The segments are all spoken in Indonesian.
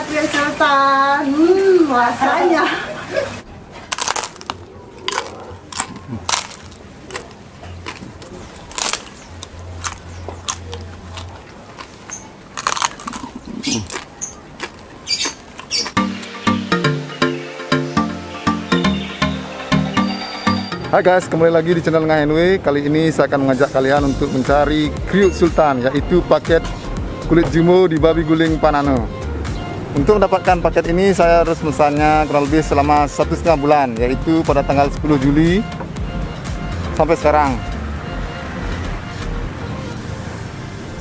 kue sultan. Rasanya. Hai guys, kembali lagi di channel Ngahenwe. Kali ini saya akan mengajak kalian untuk mencari kriuk sultan, yaitu paket kulit jumo di babi guling Panano. Untuk mendapatkan paket ini saya harus memesannya kurang lebih selama 1,5 bulan, yaitu pada tanggal 10 Juli sampai sekarang.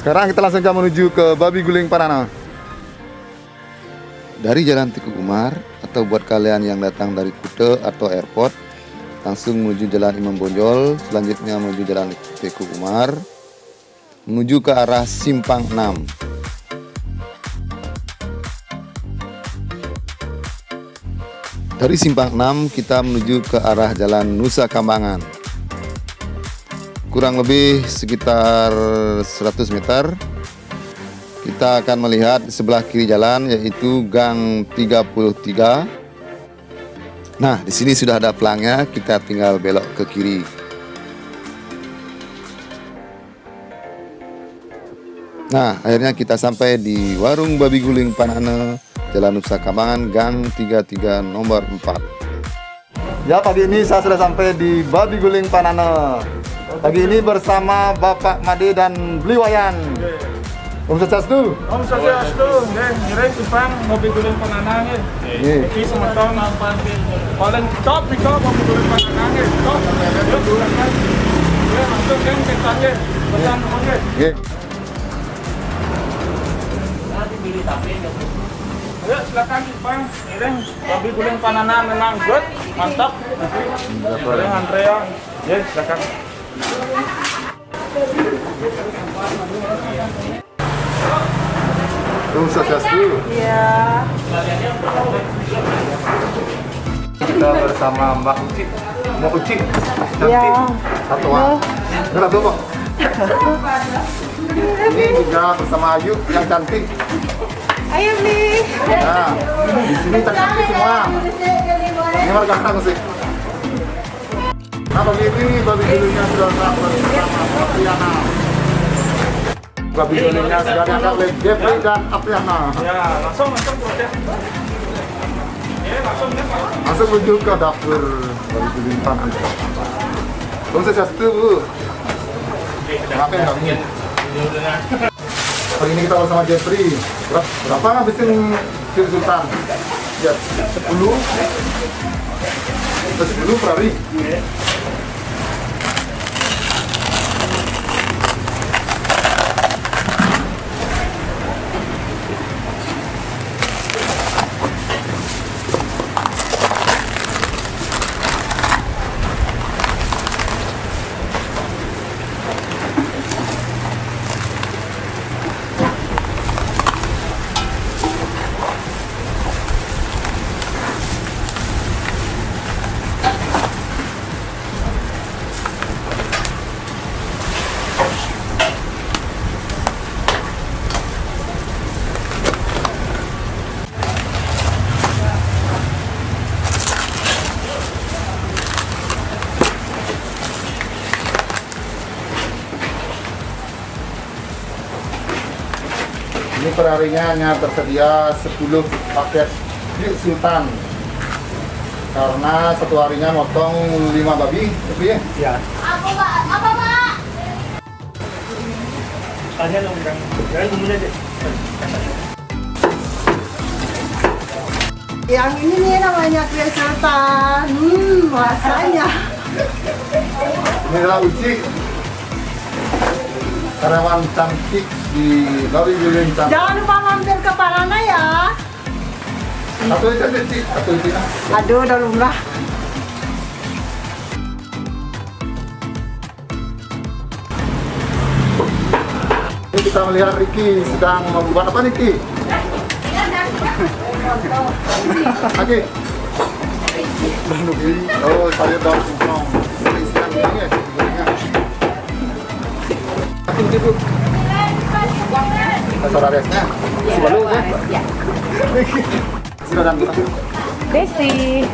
Sekarang kita langsung aja menuju ke babi guling Panano. Dari Jalan Teguh Umar, atau buat kalian yang datang dari Kute atau airport, langsung menuju Jalan Imam Bonjol, selanjutnya menuju Jalan Teguh Umar, menuju ke arah Simpang 6. Dari Simpang 6 kita menuju ke arah Jalan Nusa Kambangan. Kurang lebih sekitar 100 meter. Kita akan melihat di sebelah kiri jalan, yaitu Gang 33. Nah, di sini sudah ada pelangnya, kita tinggal belok ke kiri. Nah, akhirnya kita sampai di Warung Babi Guling Panano, Jalan Nusa Kambangan, Gang 33 nomor 4. Ya, pagi ini saya sudah sampai di Babi Guling Panano. Pagi ini bersama Bapak Made dan Bliwayan. Om Swastiastu. Om Swastiastu. Ngirim simpang Babi Guling Panano nggih. Iki semeton paling top nih kok Babi Guling Panano nggih. Top. Ya, langsung kan kita nggih. Pesan nggih. Nggih. Ya, silakan simpang ngirim Babi Guling Panano memang good, mantap. Boleh Andrea. Ya, silakan. Om Swastiastu. Iya. Kita bersama Mbak Uci. Mbak Uci. Iya. Satu orang. Berapa Pak? Ini juga bersama Ayu yang cantik. Ayo nih. Nah, di sini cantik semua. Ini malah ganteng sih. Nah, bagi ini babi gulingnya sudah bersama Apriana. Babi gulingnya sudah diangkat oleh Jeffrey dan Apriana. Ya, langsung proses. Ya, langsung deh, Pak. Langsung menuju ke dapur babi guling Panano. Om Swastiastu, Bu. Ngapain kami? Hari ini kita bersama Jeffrey. Berapa ngabisin kriuk sultan? Ya, 10 per hari. Ini perharinya hanya tersedia 10 paket kriuk sultan. Karena satu harinya motong 5 babi, itu ya? Ya. Apa Pak? Tanya dong, Kang. Ya, kemudian deh. Yang ini nih namanya kue sultan. Rasanya. Ini adalah Uci, karyawan cantik di babi guling cantik. Jangan lupa mampir ke Panano ya. Satu itu Uci, satu Uci. Aduh, udah lumrah. Ini kita melihat Ricky sedang membuat apa, Ricky? Oke. Oh, sayur daun singkong. Isian ini ya, gulingnya. Tinggi Bu. Dasar aresnya. Sebelum ya. Silakan kita. Desi.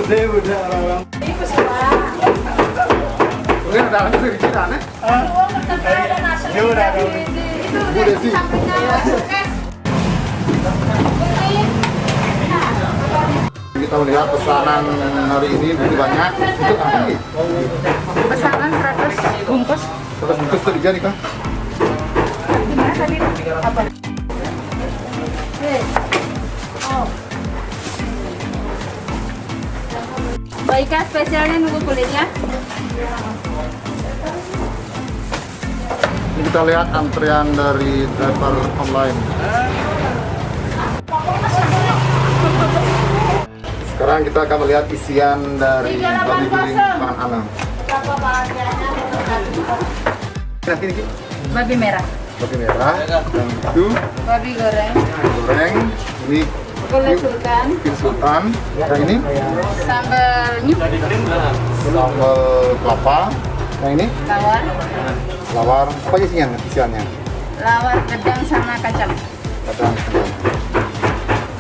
Udah orang-orang. Udah ada lagi di kita, nih. Bu Desi. Kita melihat pesanan hari ini begitu banyak. Untuk apa nih? Pesanan 100 bungkus. 100 bungkus tadi jadi kah? Gimana tadi? Apa? Baiklah, spesialnya nunggu kulitnya. Ini kita lihat antrian dari driver online. Sekarang kita akan melihat isian dari babi guling Pan Anang. Ini Babi merah. babi merah, dan itu Babi goreng. goreng. Ini Kulit sultan. Pin sultan. Yang ini Sambal nyuk. sambal kelapa. Yang ini Lawar. lawar. Apa aja isiannya? Lawar gedang sama kacang. Kacang.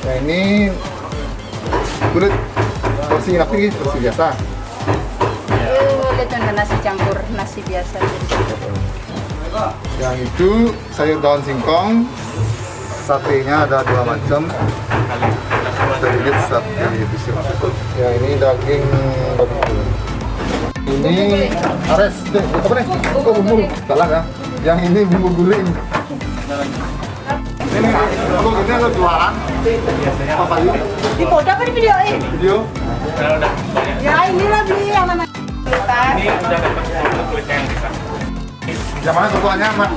Yang ini kulit porsi apa ini? Porsi biasa. Kulit untuk nasi campur, nasi biasa. Yang itu sayur daun singkong. Satenya ada 2 macam. Sedikit sate bisul. Ya ini daging babi guling. Ini ares. Apa nih? Oh bumbu. Salah ya. Yang ini bumbu guling. Ini kalau ini lo jualan. Apa yuk? Di foto apa di video ini? Video. Ya inilah beli yang namanya. Ini udah dapat kulitnya yang bisa. Yang mana ketuanya, Mak?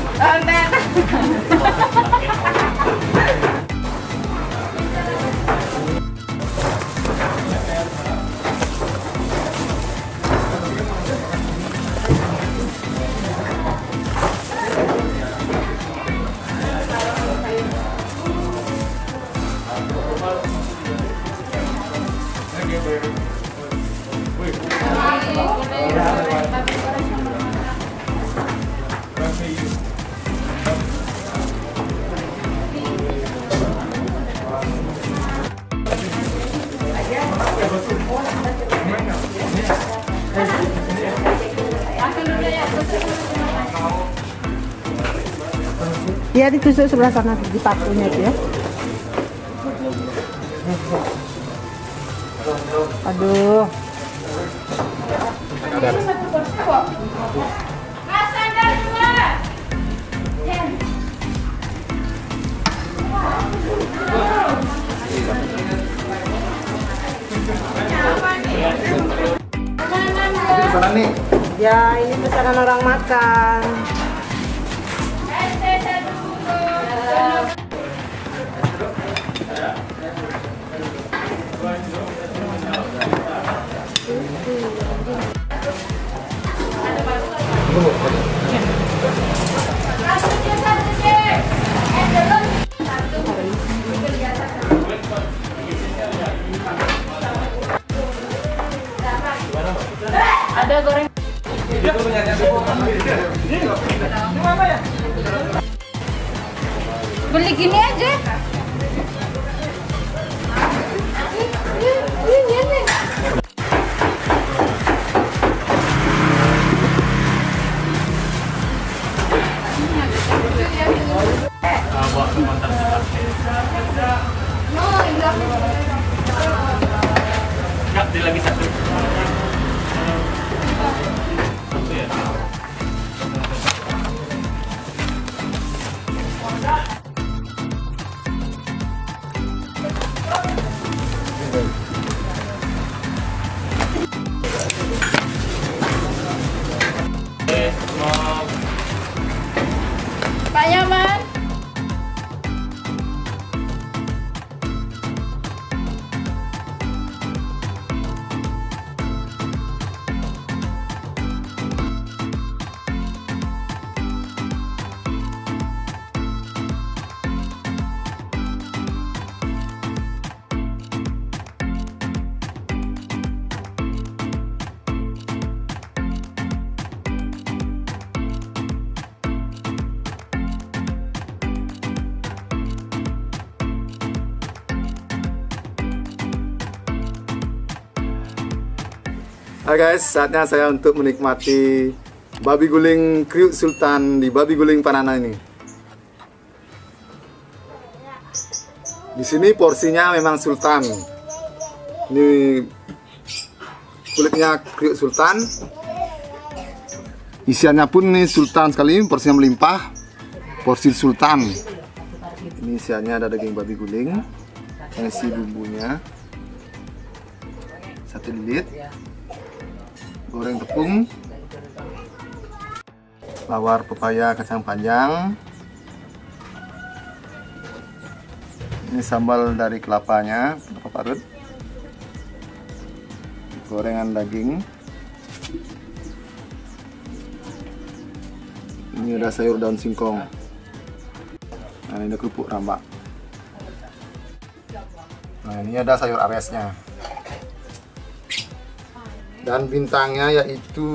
Ya ditusuk sebelah sana di pakunya itu ya. Aduh. Ini pesanan nih. Ya ini pesanan orang makan. Ada goreng. Beli gini aja. Enggak, dia lagi satu. Pak Yaman. Hai guys, saatnya saya untuk menikmati babi guling kriuk sultan di Babi Guling Panana ini. Di sini porsinya memang sultan. Ini kulitnya kriuk sultan. Isiannya pun nih sultan sekali, porsinya melimpah. Porsi sultan. Ini isiannya ada daging babi guling, isi bumbunya, sate lilit, goreng tepung, lawar pepaya kacang panjang. Ini sambal dari kelapanya, kelapa parut, gorengan daging. Ini ada sayur daun singkong. Nah, ini ada kerupuk rambak. Nah, ini ada sayur aresnya. Dan bintangnya yaitu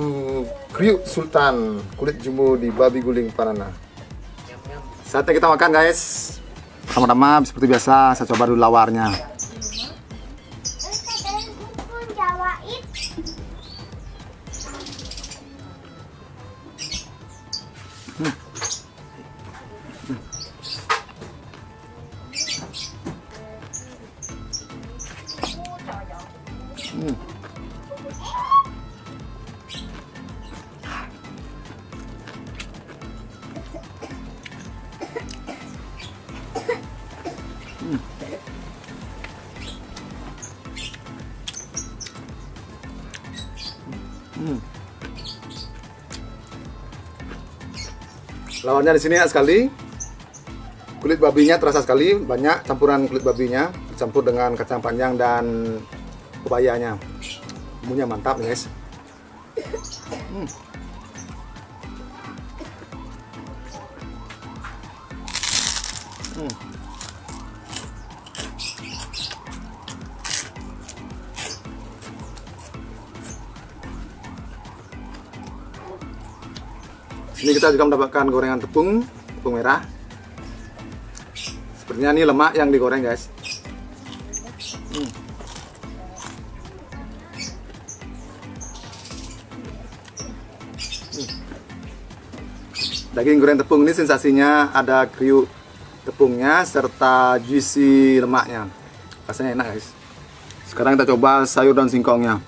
kriuk sultan kulit jumbo di Babi Guling Panana. Saatnya kita makan guys. Pertama-tama seperti biasa saya coba dulu lawarnya. Lawannya di sini enak sekali. Kulit babinya terasa sekali, banyak campuran kulit babinya dicampur dengan kacang panjang dan pepayanya. Bumbunya mantap nih guys. Sini kita juga mendapatkan gorengan tepung merah. Sepertinya ini lemak yang digoreng guys. Daging goreng tepung ini sensasinya ada kriuk tepungnya serta juicy lemaknya. Rasanya enak guys. Sekarang kita coba sayur daun singkongnya.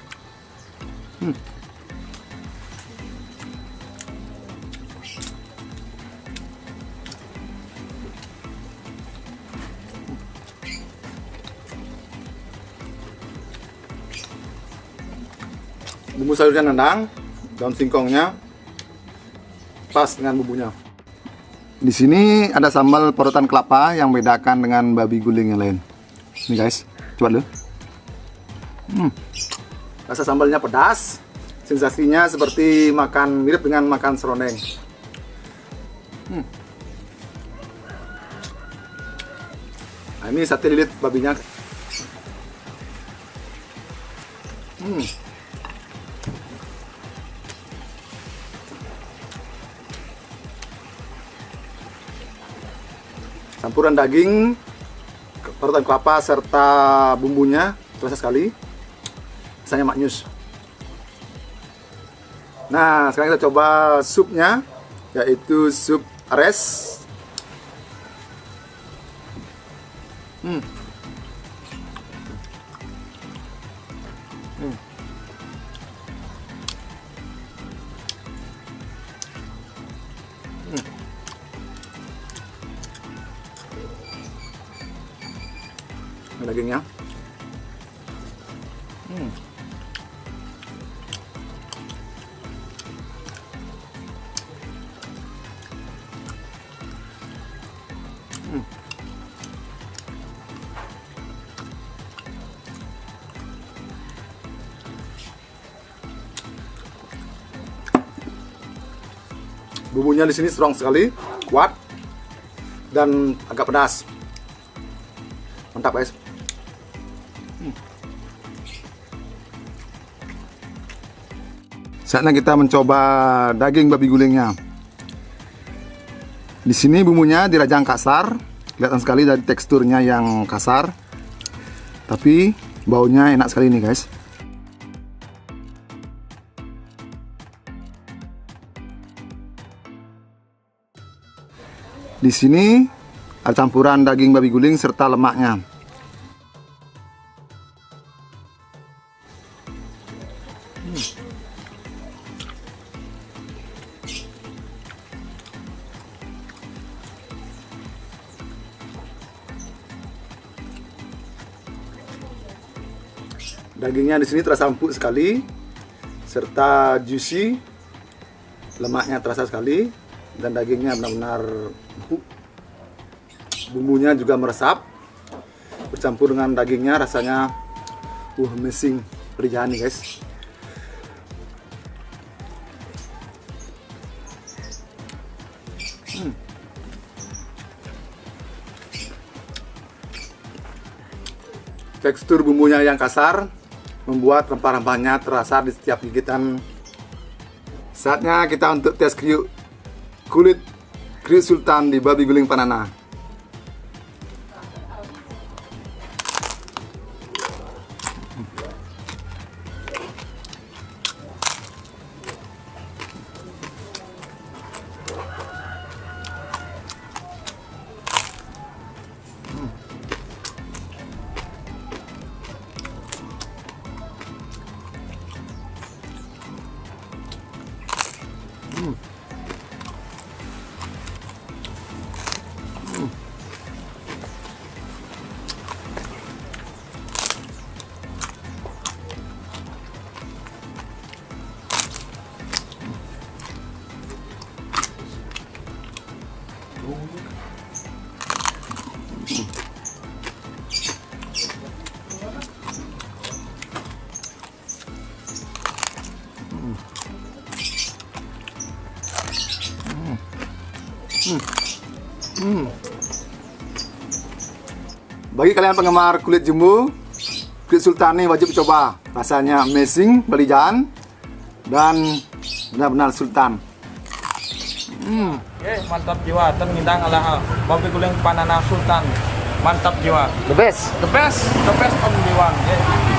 Bumbu sayurnya nendang, daun singkongnya pas dengan bumbunya. Di sini ada sambal parutan kelapa yang membedakan dengan babi guling yang lain. Ini guys, coba dulu. Rasa sambalnya pedas, sensasinya seperti mirip dengan makan serondeng. Nah, ini sate lilit babinya. Campuran daging, parutan kelapa serta bumbunya terasa sekali, rasanya maknyus. Nah, sekarang kita coba supnya, yaitu sup ares. Dagingnya. Bumbunya di sini strong sekali, kuat dan agak pedas. Mantap guys. Saatnya kita mencoba daging babi gulingnya. Di sini bumbunya dirajang kasar, kelihatan sekali dari teksturnya yang kasar. Tapi baunya enak sekali nih guys. Di sini ada campuran daging babi guling serta lemaknya. Dagingnya di sini terasa empuk sekali, serta juicy, lemaknya terasa sekali, dan dagingnya benar-benar empuk. Bumbunya juga meresap, bercampur dengan dagingnya, rasanya amazing, biryani guys. Tekstur bumbunya yang kasar membuat rempah-rempahnya terasa di setiap gigitan. Saatnya kita untuk tes kulit kriuk sultan di babi guling Panana. Bagi kalian penggemar kulit jumbo, kriuk sultan ini wajib coba. Rasanya amazing, belijan, dan benar-benar sultan. Mantap jiwa, terngindang ala babi guling Panana Sultan. Mantap jiwa. The best. The best on the one.